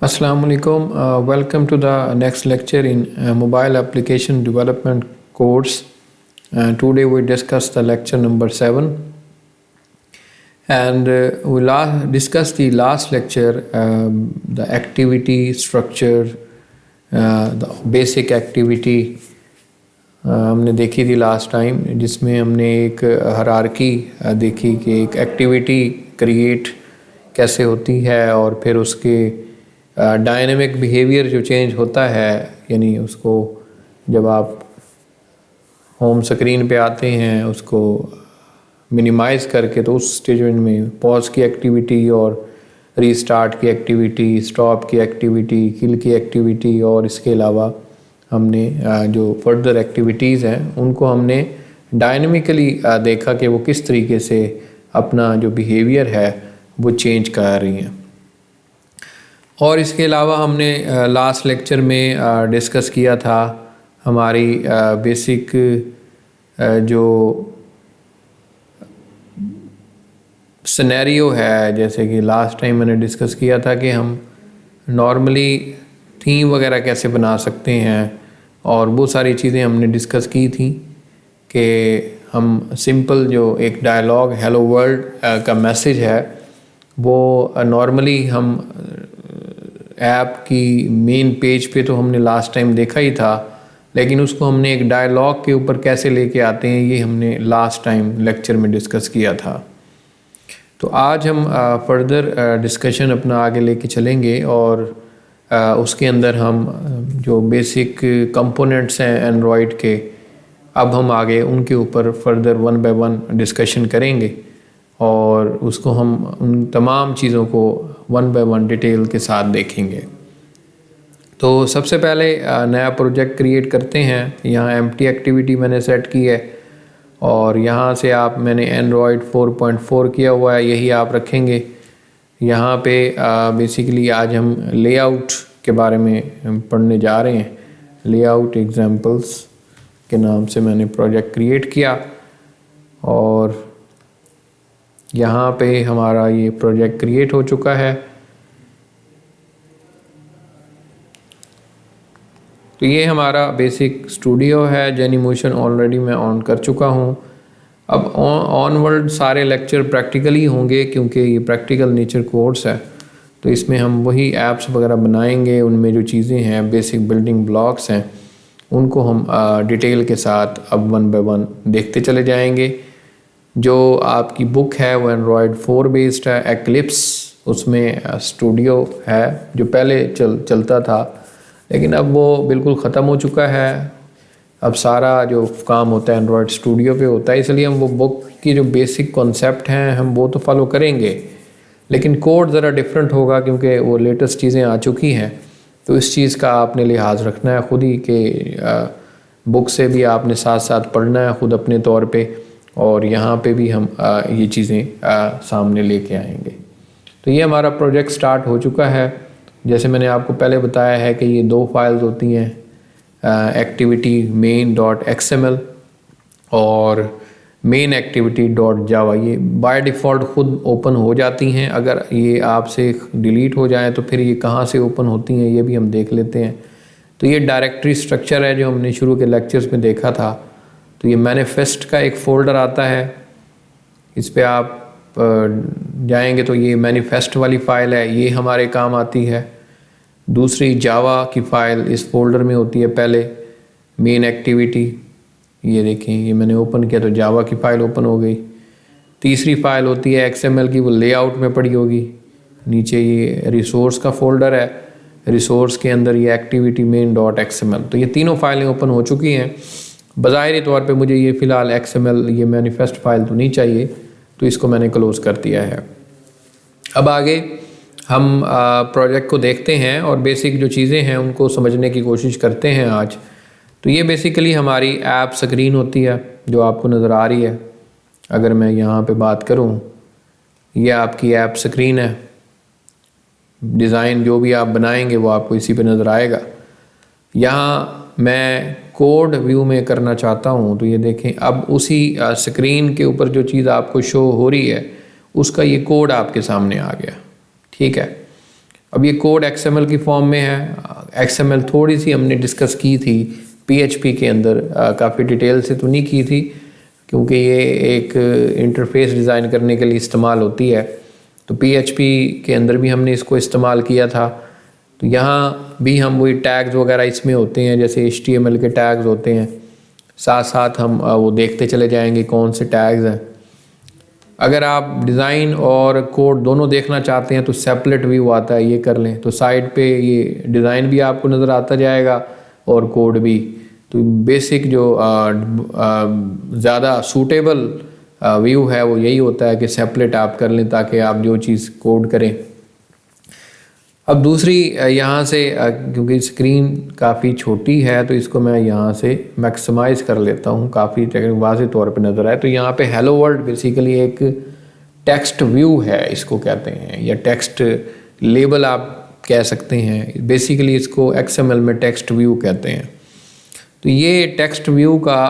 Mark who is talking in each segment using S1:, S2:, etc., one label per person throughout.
S1: Assalamu alaikum. Welcome to the next lecture in mobile application development course. Today we discuss the lecture number 7, and we discussed the last lecture, the activity structure, the basic activity हमने देखी थी last time, जिसमें हमने एक hierarchy देखी कि एक activity create कैसे होती है और फिर उसके डायनेमिक बिहेवियर जो चेंज होता है, यानी उसको जब आप होम स्क्रीन पे आते हैं उसको मिनिमाइज़ करके, तो उस स्टेज में पॉज की एक्टिविटी और रीस्टार्ट की एक्टिविटी, स्टॉप की एक्टिविटी, किल की एक्टिविटी, और इसके अलावा हमने जो फर्दर एक्टिविटीज़ हैं उनको हमने डायनेमिकली देखा कि वो किस तरीके से अपना जो बिहेवियर है वो चेंज कर रही हैं। और इसके अलावा हमने लास्ट लेक्चर में डिस्कस किया था हमारी बेसिक जो सिनेरियो है। जैसे कि लास्ट टाइम मैंने डिस्कस किया था कि हम नॉर्मली थीम वगैरह कैसे बना सकते हैं, और वो सारी चीज़ें हमने डिस्कस की थी कि हम सिंपल जो एक डायलॉग हेलो वर्ल्ड का मैसेज है वो नॉर्मली हम ऐप की मेन पेज पे तो हमने लास्ट टाइम देखा ही था, लेकिन उसको हमने एक डायलॉग के ऊपर कैसे लेके आते हैं ये हमने लास्ट टाइम लेक्चर में डिस्कस किया था। तो आज हम फर्दर डिस्कशन अपना आगे लेके चलेंगे, और उसके अंदर हम जो बेसिक कंपोनेंट्स हैं एंड्रॉयड के, अब हम आगे उनके ऊपर further one by one discussion करेंगे, और उसको हम उन तमाम चीज़ों को वन बाय वन डिटेल के साथ देखेंगे। तो सबसे पहले नया प्रोजेक्ट क्रिएट करते हैं। यहाँ एम्प्टी एक्टिविटी मैंने सेट की है, और यहाँ से मैंने एंड्रॉयड 4.4 किया हुआ है, यही आप रखेंगे। यहाँ पे बेसिकली आज हम लेआउट के बारे में पढ़ने जा रहे हैं। लेआउट एग्जांपल्स के नाम से मैंने प्रोजेक्ट क्रिएट किया, और यहाँ पे हमारा ये प्रोजेक्ट क्रिएट हो चुका है। तो ये हमारा बेसिक स्टूडियो है। जेनीमोशन ऑलरेडी मैं ऑन कर चुका हूँ। अब ऑनवर्ड सारे लेक्चर प्रैक्टिकली होंगे, क्योंकि ये प्रैक्टिकल नेचर कोर्स है। तो इसमें हम वही ऐप्स वगैरह बनाएंगे, उनमें जो चीज़ें हैं बेसिक बिल्डिंग ब्लॉक्स हैं उनको हम डिटेल के साथ अब वन बाय वन देखते चले जाएंगे। जो आपकी बुक है वो एंड्रॉयड 4 बेस्ड है। एक्लिप्स उसमें स्टूडियो है जो पहले चलता था, लेकिन अब वो बिल्कुल ख़त्म हो चुका है। अब सारा जो काम होता है एंड्रॉयड स्टूडियो पे होता है, इसलिए हम वो बुक की जो बेसिक कॉन्सेप्ट हैं हम वो तो फॉलो करेंगे, लेकिन कोड ज़रा डिफरेंट होगा क्योंकि वो लेटेस्ट चीज़ें आ चुकी हैं। तो इस चीज़ का आपने लिहाज रखना है खुद ही कि बुक से भी आपने साथ साथ पढ़ना है खुद अपने तौर पे, और यहाँ पे भी हम ये चीज़ें सामने लेके आएंगे। तो ये हमारा प्रोजेक्ट स्टार्ट हो चुका है। जैसे मैंने आपको पहले बताया है कि ये 2 फाइल्स होती हैं, एक्टिविटी main.xml और मेन एक्टिविटी .java। ये बाय डिफ़ॉल्ट खुद ओपन हो जाती हैं। अगर ये आपसे डिलीट हो जाए तो फिर ये कहाँ से ओपन होती हैं ये भी हम देख लेते हैं। तो ये डायरेक्टरी स्ट्रक्चर है जो हमने शुरू के लेक्चर्स में देखा था। तो ये मैनिफेस्ट का एक फ़ोल्डर आता है, इस पर आप जाएंगे तो ये मैनिफेस्ट वाली फ़ाइल है, ये हमारे काम आती है। दूसरी जावा की फ़ाइल इस फोल्डर में होती है। पहले मेन एक्टिविटी, ये देखें ये मैंने ओपन किया तो जावा की फ़ाइल ओपन हो गई। तीसरी फ़ाइल होती है XML की, वो लेआउट में पड़ी होगी। नीचे ये रिसोर्स का फ़ोल्डर है, रिसोर्स के अंदर ये एक्टिविटी main.xml। तो ये तीनों फाइलें ओपन हो चुकी हैं। बज़ाहिरी तौर पे मुझे ये फ़िलहाल XML ये मैनिफेस्ट फ़ाइल तो नहीं चाहिए, तो इसको मैंने क्लोज़ कर दिया है। अब आगे हम प्रोजेक्ट को देखते हैं और बेसिक जो चीज़ें हैं उनको समझने की कोशिश करते हैं आज। तो ये बेसिकली हमारी ऐप स्क्रीन होती है जो आपको नज़र आ रही है। अगर मैं यहाँ पे बात करूँ, ये आपकी ऐप स्क्रीन है। डिज़ाइन जो भी आप बनाएंगे वो आपको इसी पे नज़र आएगा। यहाँ मैं कोड व्यू में करना चाहता हूँ, तो ये देखें अब उसी स्क्रीन के ऊपर जो चीज़ आपको शो हो रही है उसका ये कोड आपके सामने आ गया। ठीक है। अब ये कोड XML की फॉर्म में है। XML थोड़ी सी हमने डिस्कस की थी PHP के अंदर, काफ़ी डिटेल से तो नहीं की थी क्योंकि ये एक इंटरफेस डिज़ाइन करने के लिए इस्तेमाल होती है। तो PHP के अंदर भी हमने इसको इस्तेमाल किया था। तो यहाँ भी हम वही टैग्स वगैरह इसमें होते हैं, जैसे HTML के टैग्स होते हैं, साथ साथ हम वो देखते चले जाएंगे कौन से टैग्स हैं। अगर आप डिज़ाइन और कोड दोनों देखना चाहते हैं तो सेपरेट व्यू आता है, ये कर लें। तो साइड पे ये डिज़ाइन भी आपको नज़र आता जाएगा और कोड भी। तो बेसिक जो ज़्यादा सूटेबल व्यू है वो यही होता है कि सेपरेट आप कर लें ताकि आप जो चीज़ कोड करें। अब दूसरी यहाँ से क्योंकि स्क्रीन काफ़ी छोटी है तो इसको मैं यहाँ से मैक्सिमाइज़ कर लेता हूँ, काफ़ी वाज़े तौर पे नज़र आए। तो यहाँ पे हेलो वर्ल्ड बेसिकली एक टेक्स्ट व्यू है, इसको कहते हैं, या टेक्स्ट लेबल आप कह सकते हैं। बेसिकली इसको XML में टेक्स्ट व्यू कहते हैं। तो ये टेक्स्ट व्यू का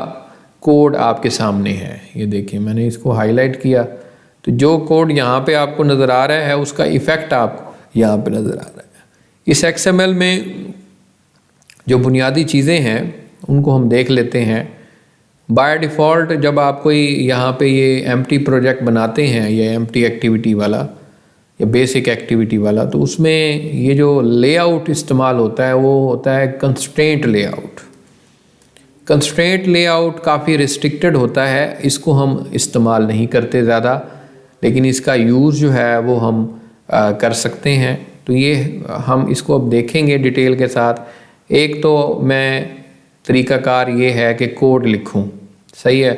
S1: कोड आपके सामने है, ये देखिए मैंने इसको हाईलाइट किया। तो जो कोड यहाँ पे आपको नज़र आ रहा है उसका इफ़ेक्ट आपको यहाँ पे नज़र आ रहा है। इस XML में जो बुनियादी चीज़ें हैं उनको हम देख लेते हैं। बाय डिफ़ॉल्ट जब आप कोई यहाँ पे ये एम्प्टी प्रोजेक्ट बनाते हैं या एम्प्टी एक्टिविटी वाला या बेसिक एक्टिविटी वाला, तो उसमें ये जो लेआउट इस्तेमाल होता है वो होता है कंस्ट्रेंट लेआउट। कंस्ट्रेंट लेआउट काफ़ी रिस्ट्रिक्टेड होता है, इसको हम इस्तेमाल नहीं करते ज़्यादा, लेकिन इसका यूज़ जो है वो हम कर सकते हैं। तो ये हम इसको अब देखेंगे डिटेल के साथ। एक तो मैं तरीक़ाकार ये है कि कोड लिखूं, सही है।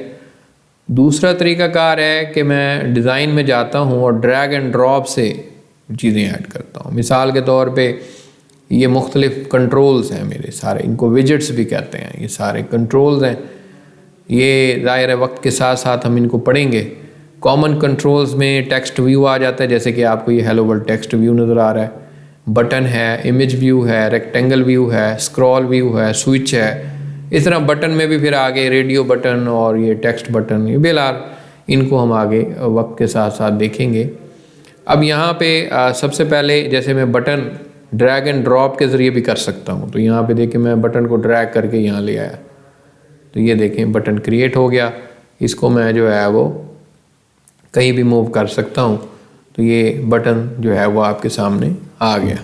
S1: दूसरा तरीक़ाकार है कि मैं डिज़ाइन में जाता हूं और ड्रैग एंड ड्रॉप से चीज़ें ऐड करता हूं। मिसाल के तौर पे ये मुख्तलिफ़ कंट्रोल्स हैं मेरे सारे, इनको विजेट्स भी कहते हैं, ये सारे कंट्रोल्स हैं। ये ज़ाहिर है वक्त के साथ साथ हम इनको पढ़ेंगे। कॉमन कंट्रोल्स में टेक्स्ट व्यू आ जाता है, जैसे कि आपको ये हेलो वर्ल्ड टेक्स्ट व्यू नज़र आ रहा है। बटन है, इमेज व्यू है, रेक्टेंगल व्यू है, स्क्रॉल व्यू है, स्विच है। इस तरह बटन में भी फिर आगे रेडियो बटन और ये टेक्स्ट बटन, ये बेलार इनको हम आगे वक्त के साथ साथ देखेंगे। अब यहाँ पे सबसे पहले जैसे मैं बटन ड्रैग एंड ड्रॉप के ज़रिए भी कर सकता हूँ। तो यहाँ पे देखिए मैं बटन को ड्रैग करके यहाँ ले आया, तो ये देखें बटन क्रिएट हो गया। इसको मैं जो है वो कहीं भी मूव कर सकता हूँ, तो ये बटन जो है वो आपके सामने आ गया।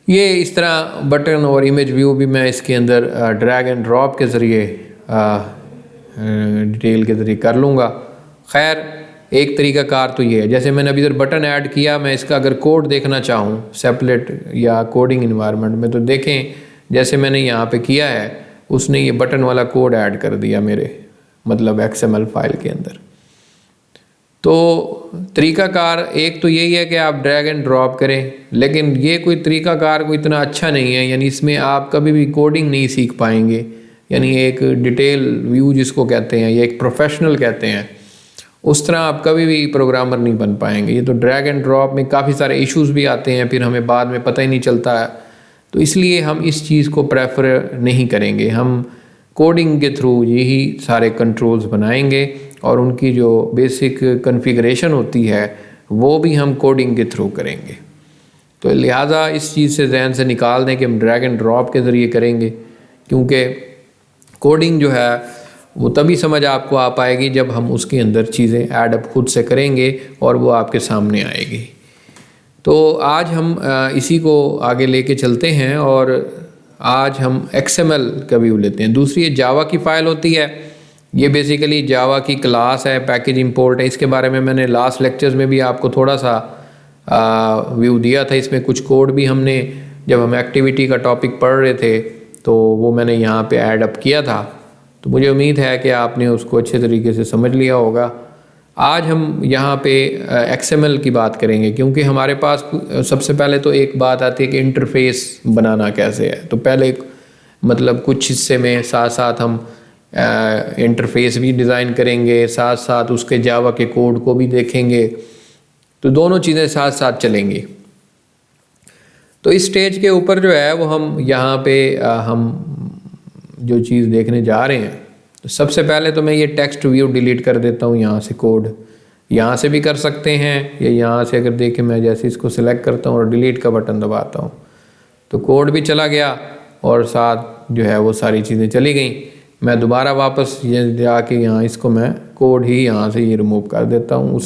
S1: ये इस तरह बटन और इमेज व्यू भी मैं इसके अंदर ड्रैग एंड ड्रॉप के ज़रिए डिटेल के ज़रिए कर लूँगा। खैर एक तरीक़ाकार तो ये है, जैसे मैंने अभी इधर बटन ऐड किया, मैं इसका अगर कोड देखना चाहूँ सेपरेट या कोडिंग इन्वायरमेंट में, तो देखें जैसे मैंने यहाँ पे किया है उसने ये बटन वाला कोड ऐड कर दिया मेरे मतलब XML फाइल के अंदर। तो तरीक़ाकार एक तो यही है कि आप ड्रैग एंड ड्रॉप करें, लेकिन ये कोई तरीक़ाकार कोई इतना अच्छा नहीं है, यानी इसमें आप कभी भी कोडिंग नहीं सीख पाएंगे। यानी एक डिटेल व्यू जिसको कहते हैं या एक प्रोफेशनल कहते हैं, उस तरह आप कभी भी प्रोग्रामर नहीं बन पाएंगे। ये तो ड्रैग एंड ड्रॉप में काफ़ी सारे इश्यूज़ भी आते हैं, फिर हमें बाद में पता ही नहीं चलता है। तो इसलिए हम इस चीज़ को प्रेफर नहीं करेंगे। हम कोडिंग के थ्रू यही सारे कंट्रोल्स बनाएंगे और उनकी जो बेसिक कॉन्फ़िगरेशन होती है वो भी हम कोडिंग के थ्रू करेंगे। तो लिहाजा इस चीज़ से जहन से निकाल दें कि हम ड्रैग एंड ड्रॉप के ज़रिए करेंगे, क्योंकि कोडिंग जो है वो तभी समझ आपको आ पाएगी जब हम उसके अंदर चीज़ें ऐड अप खुद से करेंगे और वो आपके सामने आएगी। तो आज हम इसी को आगे लेके चलते हैं और आज हम XML का व्यू लेते हैं। दूसरी ये जावा की फ़ाइल होती है, ये बेसिकली जावा की क्लास है, पैकेज इंपोर्ट है। इसके बारे में मैंने लास्ट लेक्चर्स में भी आपको थोड़ा सा व्यू दिया था। इसमें कुछ कोड भी हमने जब हम एक्टिविटी का टॉपिक पढ़ रहे थे तो वो मैंने यहाँ पे ऐड अप किया था। तो मुझे उम्मीद है कि आपने उसको अच्छे तरीके से समझ लिया होगा। आज हम यहाँ पे XML की बात करेंगे, क्योंकि हमारे पास सबसे पहले तो एक बात आती है कि इंटरफेस बनाना कैसे है। तो पहले मतलब कुछ हिस्से में साथ साथ हम इंटरफेस भी डिज़ाइन करेंगे, साथ साथ उसके जावा के कोड को भी देखेंगे। तो दोनों चीज़ें साथ साथ चलेंगी। तो इस स्टेज के ऊपर जो है वो हम यहाँ पे हम जो चीज़ देखने जा रहे हैं, तो सबसे पहले तो मैं ये टेक्स्ट व्यू डिलीट कर देता हूँ यहाँ से कोड। यहाँ से भी कर सकते हैं, या यहाँ से अगर देखें मैं जैसे इसको सिलेक्ट करता हूँ और डिलीट का बटन दबाता हूँ तो कोड भी चला गया और साथ जो है वो सारी चीज़ें चली गई। मैं दोबारा वापस ये जाके यहाँ इसको मैं कोड ही यहाँ से ये रिमूव कर देता हूँ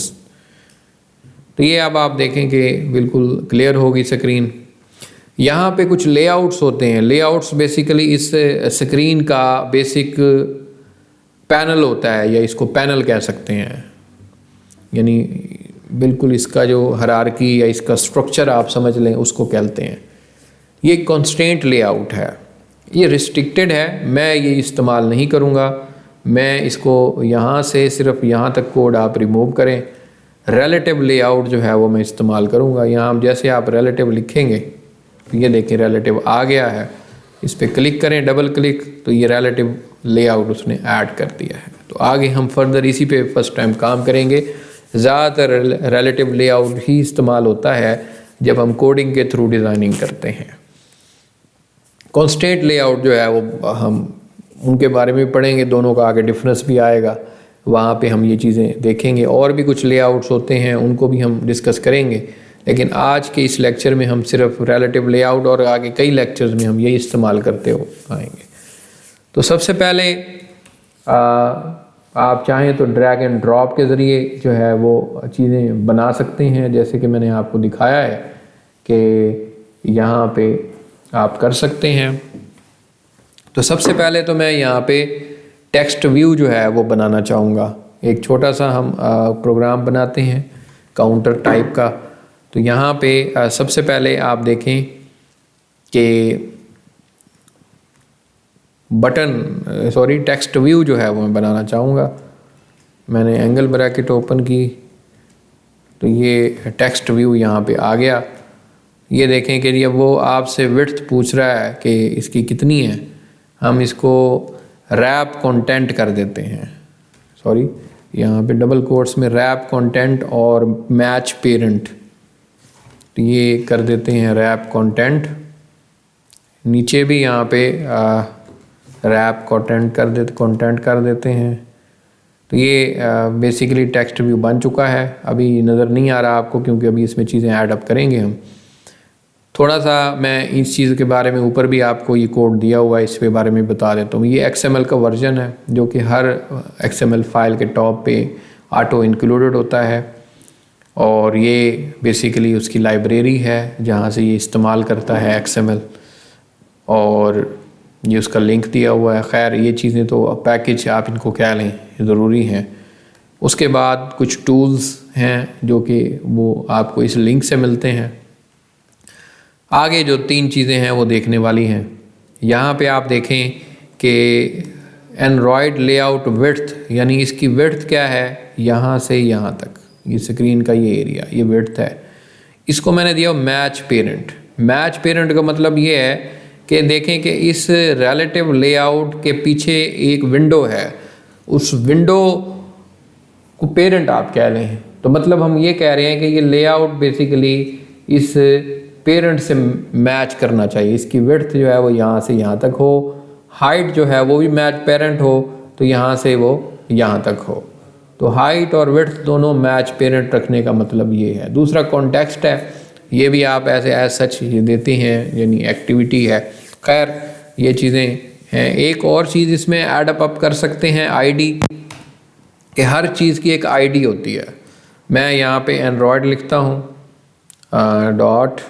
S1: तो ये अब आप देखें कि बिल्कुल क्लियर होगी स्क्रीन। यहाँ पे कुछ लेआउट्स होते हैं। लेआउट्स बेसिकली इस स्क्रीन का बेसिक पैनल होता है, या इसको पैनल कह सकते हैं, यानी बिल्कुल इसका जो हायरार्की या इसका स्ट्रक्चर आप समझ लें उसको कहते हैं। ये कंस्ट्रेंट लेआउट है, ये रिस्ट्रिक्टेड है, मैं ये इस्तेमाल नहीं करूँगा। मैं इसको यहाँ से सिर्फ यहाँ तक कोड आप रिमूव करें। रिलेटिव लेआउट जो है वो मैं इस्तेमाल करूँगा। यहाँ जैसे आप रिलेटिव लिखेंगे तो ये देखें रिलेटिव आ गया है, इस पर क्लिक करें डबल क्लिक तो ये रिलेटिव लेआउट उसने ऐड कर दिया है। तो आगे हम फर्दर इसी पे फर्स्ट टाइम काम करेंगे। ज़्यादातर रिलेटिव लेआउट ही इस्तेमाल होता है जब हम कोडिंग के थ्रू डिज़ाइनिंग करते हैं। कंस्ट्रेंट लेआउट जो है वो हम उनके बारे में पढ़ेंगे, दोनों का आगे डिफरेंस भी आएगा, वहाँ पे हम ये चीज़ें देखेंगे। और भी कुछ लेआउट्स होते हैं उनको भी हम डिस्कस करेंगे, लेकिन आज के इस लेक्चर में हम सिर्फ रिलेटिव लेआउट और आगे कई लेक्चर्स में हम यही इस्तेमाल करते हो आएंगे। तो सबसे पहले आप चाहें तो ड्रैग एंड ड्रॉप के ज़रिए जो है वो चीज़ें बना सकते हैं, जैसे कि मैंने आपको दिखाया है कि यहाँ पे आप कर सकते हैं। तो सबसे पहले तो मैं यहाँ पे टेक्स्ट व्यू जो है वो बनाना चाहूँगा। एक छोटा सा हम प्रोग्राम बनाते हैं काउंटर टाइप का। तो यहाँ पे सबसे पहले आप देखें कि टेक्स्ट व्यू जो है वो मैं बनाना चाहूँगा। मैंने एंगल ब्रैकेट ओपन की तो ये टेक्स्ट व्यू यहाँ पे आ गया। ये देखें कि ये वो आपसे विड्थ पूछ रहा है कि इसकी कितनी है। हम इसको रैप कंटेंट कर देते हैं, यहाँ पे डबल कोट्स में रैप कंटेंट और मैच पेरेंट, तो ये कर देते हैं रैप कंटेंट। नीचे भी यहाँ पे रैप कंटेंट कर देते हैं। तो ये बेसिकली टेक्स्ट व्यू बन चुका है। अभी नज़र नहीं आ रहा आपको क्योंकि अभी इसमें चीज़ें ऐड अप करेंगे हम। थोड़ा सा मैं इस चीज़ के बारे में ऊपर भी आपको ये कोड दिया हुआ है, इसके बारे में बता देता हूँ। ये XML का वर्जन है जो कि हर XML फाइल के टॉप पे ऑटो इंक्लूडेड होता है, और ये बेसिकली उसकी लाइब्रेरी है जहाँ से ये इस्तेमाल करता है XML, और ये उसका लिंक दिया हुआ है। खैर ये चीज़ें तो पैकेज आप इनको कह लें ज़रूरी हैं। उसके बाद कुछ टूल्स हैं जो कि वो आपको इस लिंक से मिलते हैं। आगे जो 3 चीज़ें हैं वो देखने वाली हैं। यहाँ पे आप देखें कि एंड्रॉयड लेआउट विड्थ, यानी इसकी विड्थ क्या है, यहाँ से यहाँ तक ये स्क्रीन का ये एरिया, ये विड्थ है। इसको मैंने दिया मैच पेरेंट। मैच पेरेंट का मतलब ये है कि देखें कि इस रिलेटिव लेआउट के पीछे एक विंडो है, उस विंडो को पेरेंट आप कह लें। तो मतलब हम ये कह रहे हैं कि ये लेआउट बेसिकली इस पेरेंट से मैच करना चाहिए। इसकी विड्थ जो है वो यहाँ से यहाँ तक हो, हाइट जो है वो भी मैच पेरेंट हो, तो यहाँ से वो यहाँ तक हो। तो हाइट और विड्थ दोनों मैच पेरेंट रखने का मतलब ये है। दूसरा कॉन्टेक्स्ट है, ये भी आप ऐसे एज सच देते हैं, यानी एक्टिविटी है। खैर ये चीज़ें हैं। एक और चीज़ इसमें ऐड अप कर सकते हैं, आईडी, कि हर चीज़ की एक आईडी होती है। मैं यहाँ पे एंड्रॉयड लिखता हूँ डॉट,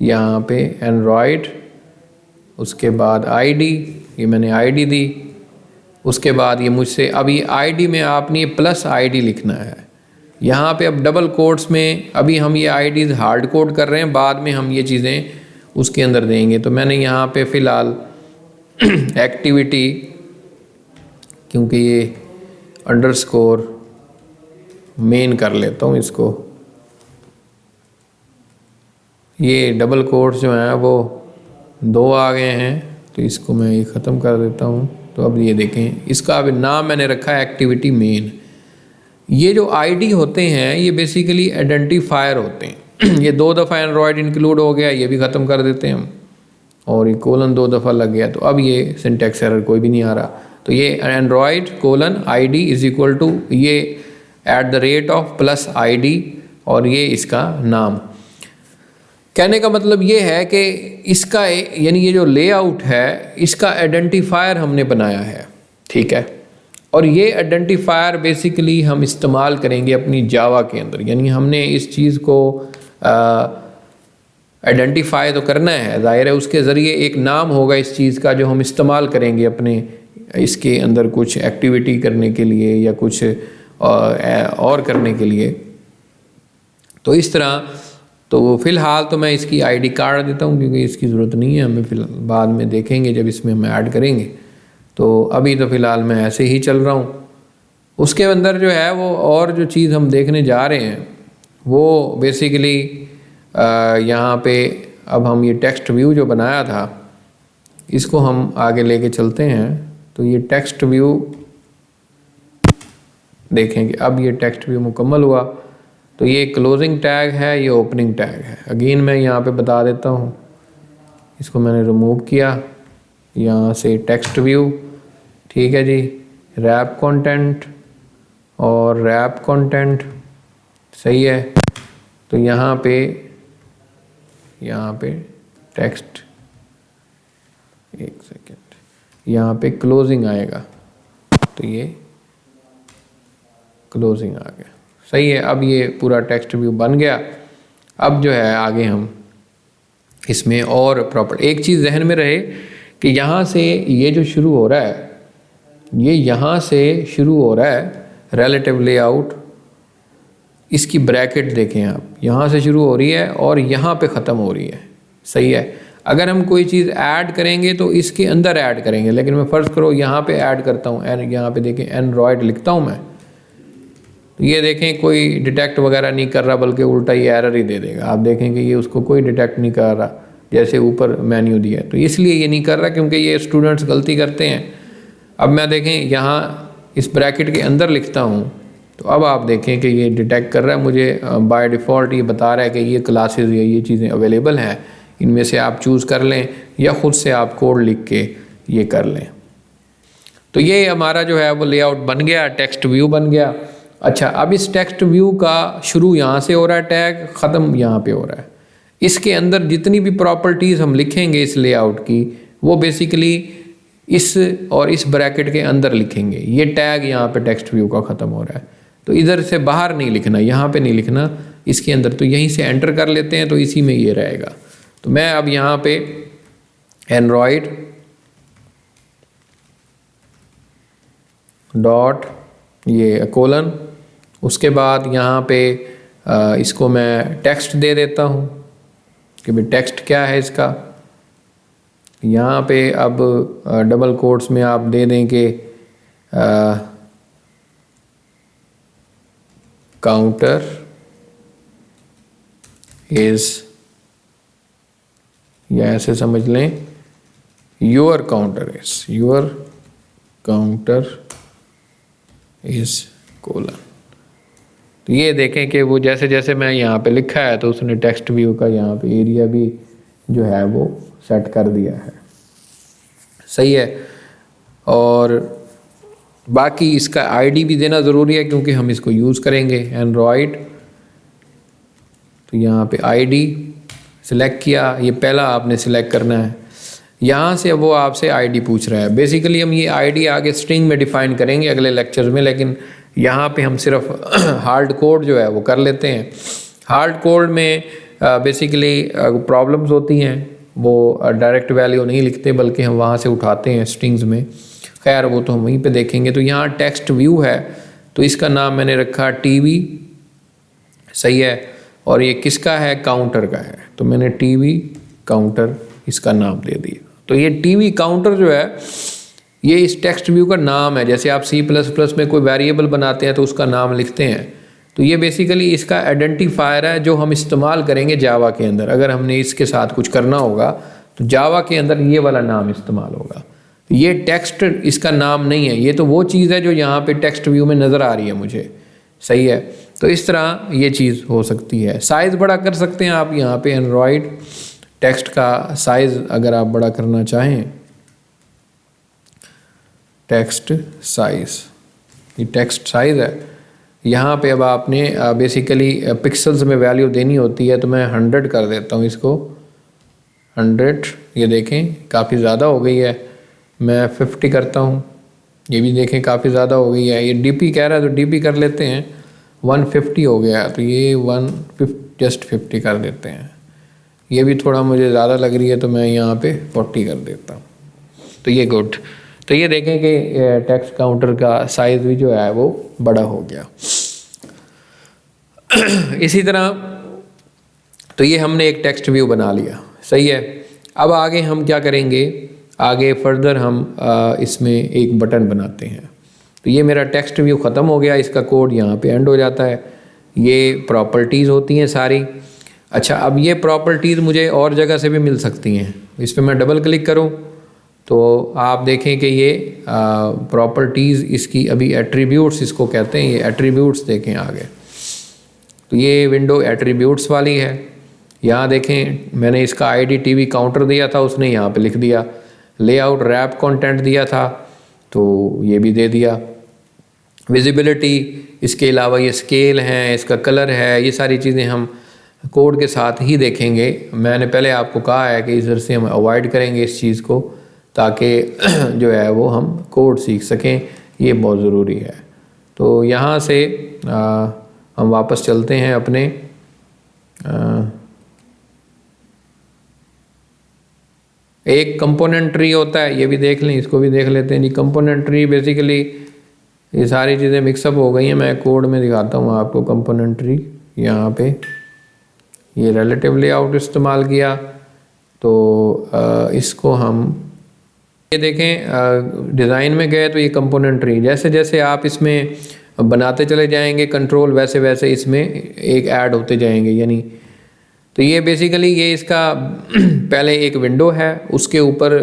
S1: यहाँ पे एंड्रॉयड, उसके बाद आईडी, ये मैंने आईडी दी। उसके बाद ये मुझसे अभी आईडी में आपने प्लस आईडी लिखना है। यहाँ पे अब डबल कोट्स में अभी हम ये आईडीज़ हार्ड कोड कर रहे हैं, बाद में हम ये चीज़ें उसके अंदर देंगे। तो मैंने यहाँ पे फ़िलहाल एक्टिविटी, क्योंकि ये अंडरस्कोर मेन कर लेता हूँ इसको। ये डबल कोट्स जो हैं वो 2 आ गए हैं, तो इसको मैं ये ख़त्म कर देता हूँ। तो अब ये देखें, इसका अब नाम मैंने रखा है एक्टिविटी मेन। ये जो आईडी होते हैं ये बेसिकली आइडेंटिफायर होते हैं। ये 2 दफ़ा एंड्रॉयड इंक्लूड हो गया, ये भी ख़त्म कर देते हैं हम, और ये कोलन 2 दफ़ा लग गया। तो अब ये सिंटैक्स एरर कोई भी नहीं आ रहा। तो ये Android colon ID is equal to ये @ प्लस ID और ये इसका नाम। कहने का मतलब ये है कि इसका यानी ये जो लेआउट है इसका आइडेंटिफायर हमने बनाया है, ठीक है। और ये आइडेंटिफायर बेसिकली हम इस्तेमाल करेंगे अपनी जावा के अंदर, यानी हमने इस चीज़ को आइडेंटिफाई तो करना है, ज़ाहिर है उसके ज़रिए एक नाम होगा इस चीज़ का जो हम इस्तेमाल करेंगे अपने इसके अंदर कुछ एक्टिविटी करने के लिए या कुछ और करने के लिए। तो इस तरह तो फ़िलहाल तो मैं इसकी ID कार्ड देता हूँ क्योंकि इसकी ज़रूरत नहीं है हमें, फिलहाल बाद में देखेंगे जब इसमें हम ऐड करेंगे। तो अभी तो फ़िलहाल मैं ऐसे ही चल रहा हूँ। उसके अंदर जो है वो और जो चीज़ हम देखने जा रहे हैं वो बेसिकली यहाँ पे अब हम ये टेक्स्ट व्यू जो बनाया था इसको हम आगे लेके चलते हैं। तो ये टेक्स्ट व्यू देखेंगे, अब ये टेक्स्ट व्यू मुकम्मल हुआ। तो ये क्लोजिंग टैग है, ये ओपनिंग टैग है। अगेन मैं यहाँ पे बता देता हूँ, इसको मैंने रिमूव किया यहाँ से टेक्स्ट व्यू, ठीक है जी। रैप कंटेंट और रैप कंटेंट सही है। तो यहाँ पे टेक्स्ट, एक सेकेंड, यहाँ पे क्लोजिंग आएगा तो ये क्लोजिंग आ गया, सही है। अब ये पूरा टेक्स्ट व्यू बन गया। अब जो है आगे हम इसमें और प्रॉपर एक चीज़ जहन में रहे कि यहाँ से ये जो शुरू हो रहा है, ये यहाँ से शुरू हो रहा है रिलेटिव लेआउट, इसकी ब्रैकेट देखें आप, यहाँ से शुरू हो रही है और यहाँ पे ख़त्म हो रही है, सही है। अगर हम कोई चीज़ ऐड करेंगे तो इसके अंदर ऐड करेंगे, लेकिन मैं फ़र्ज़ करो यहाँ पे ऐड करता हूँ, यहाँ पे देखें एंड्रॉयड लिखता हूँ मैं, तो ये देखें कोई डिटेक्ट वगैरह नहीं कर रहा बल्कि उल्टा ये एरर ही दे देगा। आप देखें कि ये उसको कोई डिटेक्ट नहीं कर रहा जैसे ऊपर मेन्यू दिया है। तो इसलिए ये नहीं कर रहा क्योंकि ये स्टूडेंट्स गलती करते हैं। अब मैं देखें यहाँ इस ब्रैकेट के अंदर लिखता हूँ तो अब आप देखें कि ये डिटेक्ट कर रहा है मुझे, बाय डिफ़ॉल्ट ये बता रहा है कि ये क्लासेस या ये चीज़ें अवेलेबल हैं, इनमें से आप चूज़ कर लें या ख़ुद से आप कोड लिख के ये कर लें। तो ये हमारा जो है वो लेआउट बन गया, टेक्स्ट व्यू बन गया। अच्छा, अब इस टेक्स्ट व्यू का शुरू यहाँ से हो रहा है टैग, ख़त्म यहाँ पे हो रहा है। इसके अंदर जितनी भी प्रॉपर्टीज़ हम लिखेंगे इस लेआउट की वो बेसिकली इस और इस ब्रैकेट के अंदर लिखेंगे। ये टैग यहाँ पे टेक्स्ट व्यू का ख़त्म हो रहा है, तो इधर से बाहर नहीं लिखना, यहाँ पे नहीं लिखना, इसके अंदर। तो यहीं से एंटर कर लेते हैं तो इसी में ये रहेगा। तो मैं अब यहाँ पे एंड्रॉयड डॉट ये कोलन, उसके बाद यहाँ पे इसको मैं टेक्स्ट दे देता हूँ कि भाई टेक्स्ट क्या है इसका। यहाँ पे अब डबल कोट्स में आप दे दें कि काउंटर इज़, या ऐसे समझ लें योर काउंटर इज़ कोलन। तो ये देखें कि वो जैसे जैसे मैं यहाँ पे लिखा है तो उसने टेक्स्ट व्यू का यहाँ पे एरिया भी जो है वो सेट कर दिया है, सही है। और बाकी इसका ID भी देना ज़रूरी है क्योंकि हम इसको यूज़ करेंगे एंड्रॉयड। तो यहाँ पे ID सिलेक्ट किया, ये पहला आपने सिलेक्ट करना है। यहाँ से वो आपसे ID पूछ रहा है। बेसिकली हम ये ID आगे स्ट्रिंग में डिफ़ाइन करेंगे अगले लेक्चर में, लेकिन यहाँ पे हम सिर्फ हार्ड कोड जो है वो कर लेते हैं। हार्ड कोड में बेसिकली प्रॉब्लम्स होती हैं, वो डायरेक्ट वैल्यू नहीं लिखते बल्कि हम वहाँ से उठाते हैं स्ट्रिंग्स में। खैर वो तो हम वहीं पे देखेंगे। तो यहाँ टेक्स्ट व्यू है तो इसका नाम मैंने रखा TV, सही है। और ये किसका है, काउंटर का है, तो मैंने TV काउंटर इसका नाम दे दिया। तो ये TV काउंटर जो है ये इस टेक्स्ट व्यू का नाम है। जैसे आप C++ में कोई वेरिएबल बनाते हैं तो उसका नाम लिखते हैं, तो ये बेसिकली इसका आइडेंटिफायर है जो हम इस्तेमाल करेंगे जावा के अंदर। अगर हमने इसके साथ कुछ करना होगा तो जावा के अंदर ये वाला नाम इस्तेमाल होगा। तो ये टेक्स्ट इसका नाम नहीं है, ये तो वो चीज़ है जो यहाँ पे टेक्स्ट व्यू में नज़र आ रही है मुझे, सही है। तो इस तरह ये चीज़ हो सकती है। साइज़ बड़ा कर सकते हैं आप यहाँ पे एंड्रॉयड टेक्स्ट का साइज़ अगर आप बड़ा करना चाहें टेक्स्ट साइज़, ये टेक्स्ट साइज़ है। यहाँ पे अब आपने बेसिकली पिक्सल्स में वैल्यू देनी होती है, तो मैं 100 कर देता हूँ इसको, 100। ये देखें काफ़ी ज़्यादा हो गई है। मैं 50 करता हूँ, ये भी देखें काफ़ी ज़्यादा हो गई है। ये डीपी कह रहा है तो डीपी कर लेते हैं, 150 हो गया, तो ये 150 कर देते हैं। ये भी थोड़ा मुझे ज़्यादा लग रही है, तो मैं यहाँ पे 40 कर देता हूँ। तो ये गुड। तो ये देखें कि टेक्स्ट काउंटर का साइज़ भी जो है वो बड़ा हो गया। इसी तरह तो ये हमने एक टेक्स्ट व्यू बना लिया, सही है। अब आगे हम क्या करेंगे, आगे फर्दर हम इसमें एक बटन बनाते हैं। तो ये मेरा टेक्स्ट व्यू ख़त्म हो गया, इसका कोड यहाँ पे एंड हो जाता है। ये प्रॉपर्टीज़ होती हैं सारी। अच्छा, अब ये प्रॉपर्टीज़ मुझे और जगह से भी मिल सकती हैं। इस पर मैं डबल क्लिक करूँ तो आप देखें कि ये प्रॉपर्टीज़ इसकी अभी एट्रीब्यूट्स इसको कहते हैं, ये एट्रीब्यूट्स देखें आगे। तो ये विंडो एट्रीब्यूट्स वाली है। यहाँ देखें मैंने इसका IDTV काउंटर दिया था, उसने यहाँ पे लिख दिया। लेआउट रैप कंटेंट दिया था तो ये भी दे दिया। विजिबिलिटी, इसके अलावा ये स्केल हैं, इसका कलर है, ये सारी चीज़ें हम कोड के साथ ही देखेंगे। मैंने पहले आपको कहा है कि इधर से हम अवॉइड करेंगे इस चीज़ को, ताकि जो है वो हम कोड सीख सकें, ये बहुत ज़रूरी है। तो यहाँ से हम वापस चलते हैं अपने एक कंपोनेंट ट्री होता है, ये भी देख लें, इसको भी देख लेते हैं जी। कंपोनेंट ट्री बेसिकली ये सारी चीज़ें मिक्सअप हो गई हैं। मैं कोड में दिखाता हूँ आपको कंपोनेंट ट्री। यहाँ पे ये रिलेटिव लेआउट इस्तेमाल किया, तो इसको हम ये देखें डिज़ाइन में गए तो ये कंपोनेंट ट्री, जैसे जैसे आप इसमें बनाते चले जाएंगे कंट्रोल, वैसे वैसे इसमें एक ऐड होते जाएंगे। यानी तो ये बेसिकली ये इसका पहले एक विंडो है, उसके ऊपर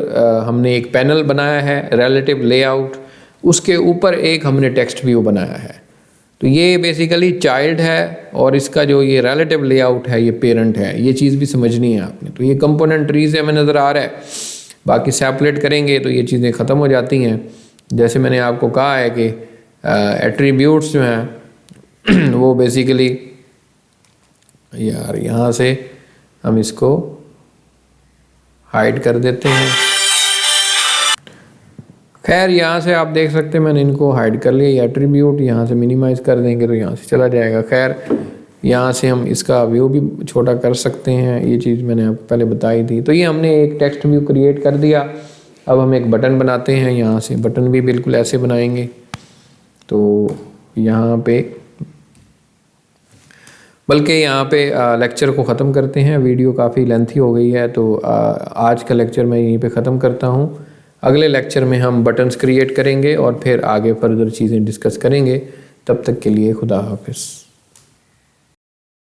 S1: हमने एक पैनल बनाया है रिलेटिव लेआउट, उसके ऊपर एक हमने टेक्स्ट व्यू बनाया है। तो ये बेसिकली चाइल्ड है और इसका जो ये रिलेटिव लेआउट है ये पेरेंट है। ये चीज़ भी समझनी है आपने। तो ये कंपोनेंट ट्री से हमें नज़र आ रहा है। बाकी सेपरेट करेंगे तो ये चीज़ें ख़त्म हो जाती हैं। जैसे मैंने आपको कहा है कि एट्रीब्यूट्स जो हैं वो बेसिकली यार यहाँ से हम इसको हाइड कर देते हैं। खैर यहाँ से आप देख सकते हैं मैंने इनको हाइड कर लिया। ये एट्रीब्यूट यहाँ से मिनिमाइज़ कर देंगे तो यहाँ से चला जाएगा। खैर यहाँ से हम इसका व्यू भी छोटा कर सकते हैं, ये चीज़ मैंने आपको पहले बताई थी। तो ये हमने एक टेक्स्ट व्यू क्रिएट कर दिया। अब हम एक बटन बनाते हैं, यहाँ से बटन भी बिल्कुल ऐसे बनाएंगे। तो यहाँ पे बल्कि यहाँ पे लेक्चर को ख़त्म करते हैं, वीडियो काफ़ी लेंथी हो गई है। तो आज का लेक्चर मैं यहीं पे ख़त्म करता हूँ। अगले लेक्चर में हम बटन्स क्रिएट करेंगे और फिर आगे फर्दर चीज़ें डिस्कस करेंगे। तब तक के लिए खुदा हाफिज़।